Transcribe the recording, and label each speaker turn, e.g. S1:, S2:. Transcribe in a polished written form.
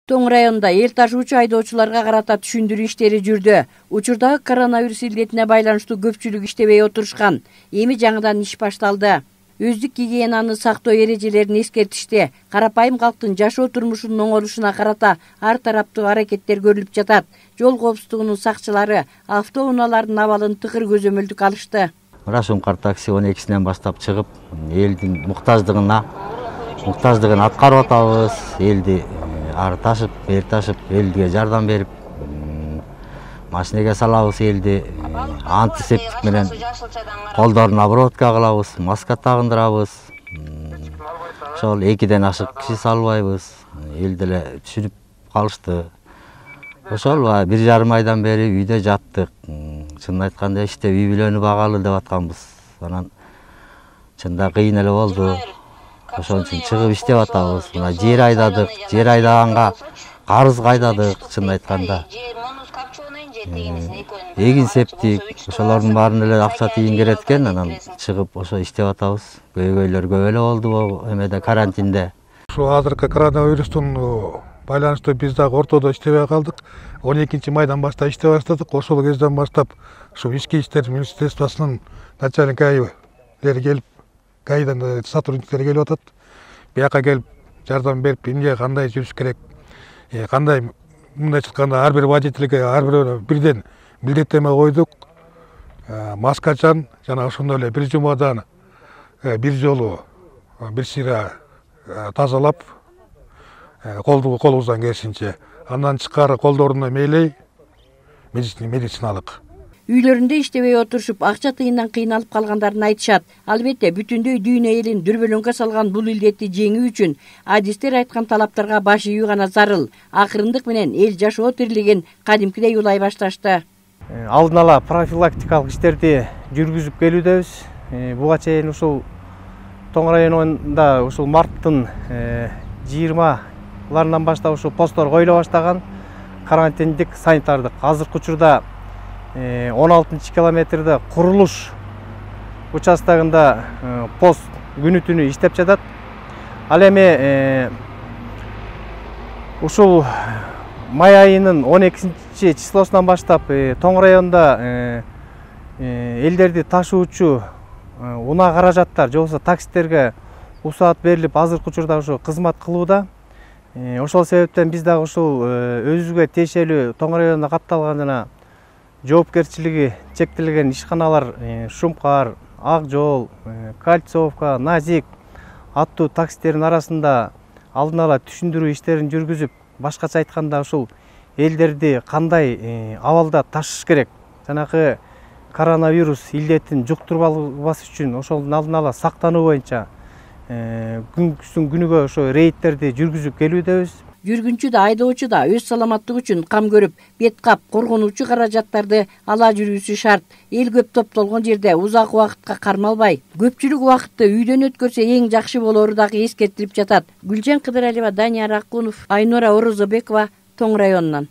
S1: Тоң районунда эл ташуучу айдоочуларга карата түшүндүрүү иштери жүрдү. Учурдагы коронавирус илдетине байланыштуу көпчүлүк иштебей отурушкан. Эми жаңыдан иш башталды. Өздүк гигиенаны сактоо эрежелерин эскертишти. Карапайым калктын жашоо турмушунун оңолушуна карата ар тараптуу аракеттер көрүлүп жатат. Жол коопсуздугунун сакчылары автоунаалардын абалын тыкыр көзөмөлдүк алышты.
S2: Рашумкар такси 12-синен баштап чыгып, элдин муктаждыгын аткарып атабыз. Элди ары ташып, бери ташып, элге жардам берип, машинеге салабыз элди. Антисептик менен колдорун обработка кылабыз, маска тагындырабыз. Ошол 2ден ашык киши салбайбыз. Эл деле түшүнүп калышты. Ошол 1,5 айдан бери үйдө жаттык. Чынын айтканда иштеп үй бүлөнү багалы деп атканбыз. Анан чында кыйын эле болду. Ошон үчүн чыгып иштеп атабыз. Мына жер айдадык, жер айдаганга карыз кайдадык, чынын айтканда. Эгин септик, ошолордун баарын эле акча тийин керет экен, анан чыгып ошо иштеп атабыз. Көйгөйлөр көп эле болду эмеде карантинде.
S3: Ошо азыркы коронавирустун байланыштуу биз дагы ортодо иштебей калдык. 12 майдан баштап иштеп баштадык. Ошол кезден баштап ушу ички иштер министрлствосунун начальник ГАИлери келип, ГАИдан сотрудниктер келип атат. Бияка келип жардам берип, эмне кандай жүрүш керек, кандай мындай чыкканда ар бир водительге ар бирден милдеттеме койдук. Маскачан жана ошондой эле бир жумадан бир жолу бир сыйра тазалап, колубуздан келишинче. Андан тышкары колдоруна мээлей медициналык.
S1: Үйлөрүндө иштебей отурушуп, акча тыйындан кыйналып калгандарын айтышат. Албетте, бүтүндөй дүйнө элин дүрбөлөңгө салган бул илдетти жеңүү үчүн адистер айткан талаптарга баш ийүү гана зарыл. Акырындык менен эл жашоо тирилигин кадимкидей улай башташты.
S4: Алдын ала профилактикалык иштерди жүргүзүп келүүдөбүз. Буга чейин ушул Тоң районунда ушул марттын 20-ларынан баштап ушул посттор коюла баштаган. Карантиндик, санитардык. Азыркы учурда 16 километрде курулуш участогунда пост күнү түнү иштеп жатат. Ал эми ушул май айынын 12 числосунан баштап Тоң районунда элдерди ташуучу унаа каражаттар же болбосо таксистерге усаат берилип, азыркы учурда ушу кызмат кылууда. Ошол себептен биз дагы ушул өзүбүзгө тиешелүү Тоң районунда катталган жана жоопкерчилиги чектелген ишканалар Шумкар, Ак жол, Кольцовка, Назик аттуу таксистердин арасында алдын ала түшүндүрүү иштерин жүргүзүп, башкача айтканда ушул элдерди кандай абалда ташыш керек, жанагы коронавирус илдетин жуктурбас үчүн ошолдун алдын ала сактануу боюнча күнүгө күнүгө ошо рейдтерди жүргүзүп келүүдөбүз.
S1: Жүргүнчү да айдоочу да өз саламаттыгы үчүн кам көрүп, бет кап, коргонуучу каражаттарды ала жүрүүсү шарт. Эл көп топтолгон жерде узак убакытка кармалбай, көпчүлүк убакытты үйдөн өткөрсө эң жакшы болору дагы эскертилип жатат. Гүлжан Кыдыралиева, Данияр Акунов, Айнура Орозобекова, Тоң районунан.